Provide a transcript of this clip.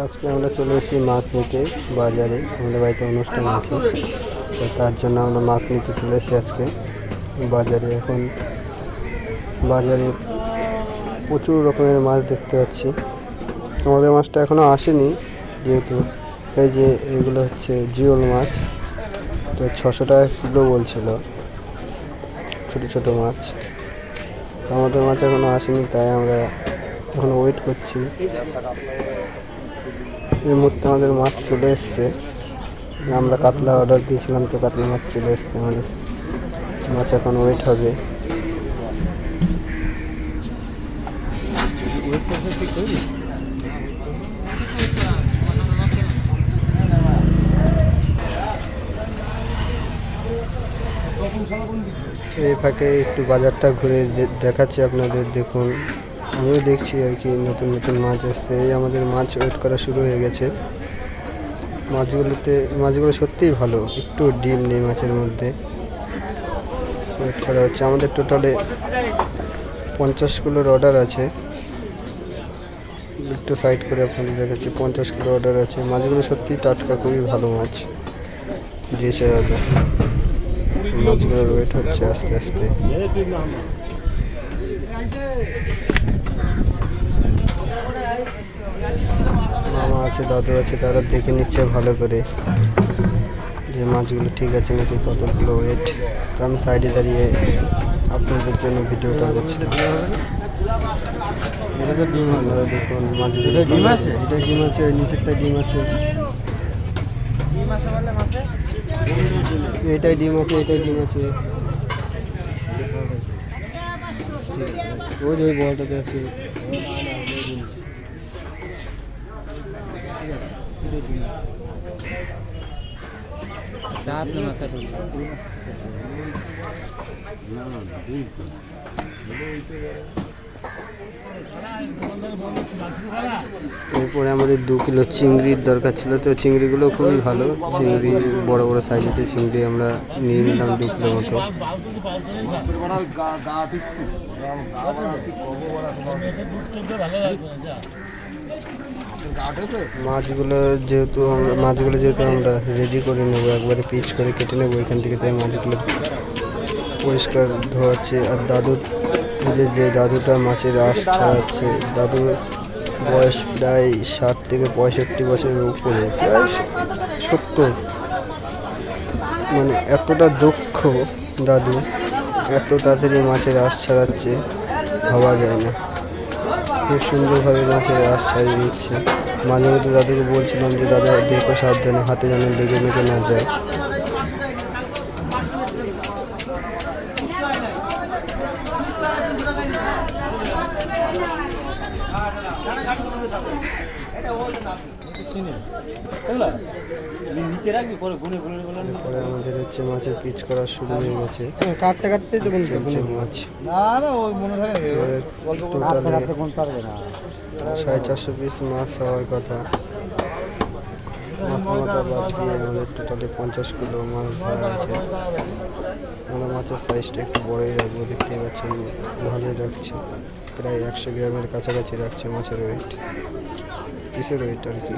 আজকে আমরা চলে এসেছি মাছ নিতে বাজারে। আমাদের বাড়িতে অনুষ্ঠান আছে, তো তার জন্য আমরা মাছ নিতে চলে এসেছি আজকে বাজারে। এখন বাজারে প্রচুর রকমের মাছ দেখতে পাচ্ছি। আমাদের মাছটা এখনও আসেনি, যেহেতু এই যে এগুলো হচ্ছে জিওল মাছ, তো 600 টাকা কিলো বলছিল, ছোটো ছোটো মাছ। তো আমাদের মাছ এখনও আসেনি, তাই আমরা এখন ওয়েট করছি। এই মুহূর্তে আমাদের মাছ চলে এসছে। আমরা কাতলা অর্ডার দিয়েছিলাম, তো কাতলা মাছ চলে এসছে। আমাদের মাছ এখন ওয়েট হবে। এই ফাঁকে একটু বাজারটা ঘুরে দেখাচ্ছি আপনাদের, দেখুন। আমিও দেখছি আর কি, নতুন নতুন মাছ এসছে। এই আমাদের মাছ ওয়েট করা শুরু হয়ে গেছে। মাছগুলো সত্যিই ভালো, একটু ডিম নেই মাছের মধ্যে। ওয়েট করা হচ্ছে। আমাদের টোটালে 50 কিলোর অর্ডার আছে। একটু সাইড করে আপনাদের দেখাচ্ছি, 50 কিলো অর্ডার আছে। মাছগুলো সত্যিই টাটকা, খুবই ভালো মাছ দিয়েছে দাদা। মাছগুলোর ওয়েট হচ্ছে আস্তে আস্তে। মামা আছে, দাদু আছে, তারা দেখে নিচ্ছে ভালো করে যে মাছগুলো ঠিক আছে নাকি, কতগুলো ওয়েট। তো আমি সাইডে দাঁড়িয়ে আপনাদের জন্য ভিডিওটা করছি। দেখুন মাছগুলো ডিম আছে, এটা ডিম আছে, নিচেরটা ডিম আছে, এটাই ডিম আছে, এটাই ডিম আছে। ওই যে ওই বলটাতে আছে। এরপরে আমাদের 2 কিলো চিংড়ির দরকার ছিল, তো চিংড়িগুলো খুবই ভালো। চিংড়ি বড় বড় সাইজের চিংড়ি আমরা নিয়ে নিলাম 2 কিলো মতো। মাছগুলো যেহেতু আমরা রেডি করে নেবো, একবারে পিচ করে কেটে নেবো এখান থেকে, তাই মাছগুলো পরিষ্কার ধোয়াচ্ছে। আর দাদুর যে দাদুটা মাছের আঁশ ছাড়াচ্ছে, দাদুর বয়স প্রায় 60 থেকে 65 বছরের উপরে, প্রায় 70। মানে এতটা দক্ষ দাদু, এত তাড়াতাড়ি মাছের আঁশ ছাড়াচ্ছে, ভাবা যায় না। খুব সুন্দরভাবে মাছের আঁশ ছাড়িয়ে নিচ্ছে। মাঝে মধ্যে দাদুকে বলছিলাম যে দাদা দেখো সাবধানে, হাতে যেন লেগে মেগে না যায়। পরে আমাদের হচ্ছে মাছের পিচ করা শুরু হয়ে গেছে। কাটতে কাটতে মাছ টোটালে 450 পিস মাছ হওয়ার কথা। মাথা বাদ দিয়ে আমাদের টোটালে 50 কিলো মাছ ধরা আছে। আমরা মাছের সাইজটা একটু বড়ই রাখবো, দেখতেই পাচ্ছেন, ভালোই রাখছে। প্রায় 100 গ্রামের কাছাকাছি রাখছে মাছের ওয়েট, পিসের ওয়েট আর কি।